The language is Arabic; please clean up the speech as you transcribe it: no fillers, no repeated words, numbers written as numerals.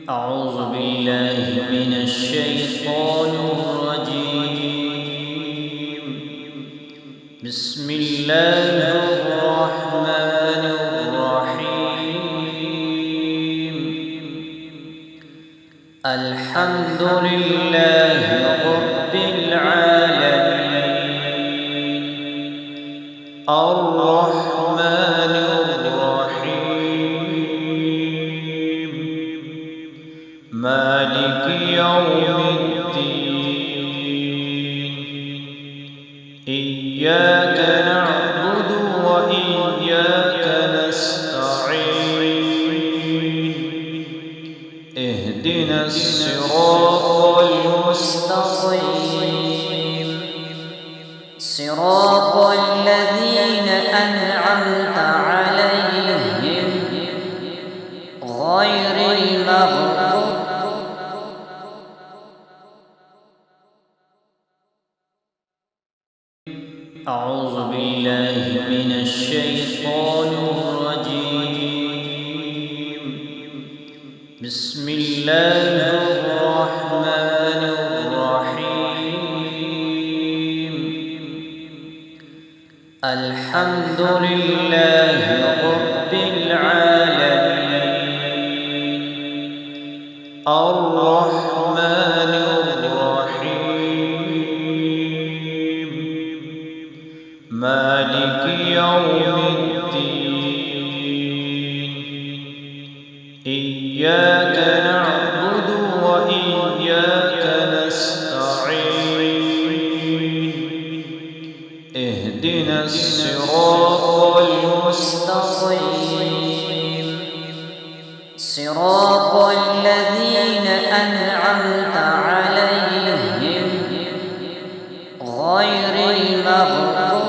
أعوذ بالله من الشيطان الرجيم. بسم الله الرحمن الرحيم. الحمد لله رب العالمين الرحمن الرحيم مالك يوم الدين. إياك نعبد وإياك نستعين. اهدنا الصراط المستقيم صراط الذين أنعمت عليهم غير المغضوب. أعوذ بالله من الشيطان الرجيم. بسم الله الرحمن الرحيم. الحمد لله رب العالمين الرحمن الرحيم مالك يوم الدين. إياك نعبد وإياك نستعين. اهدنا الصراط المستقيم صراط الذين أنعمت عليهم غير المغضوب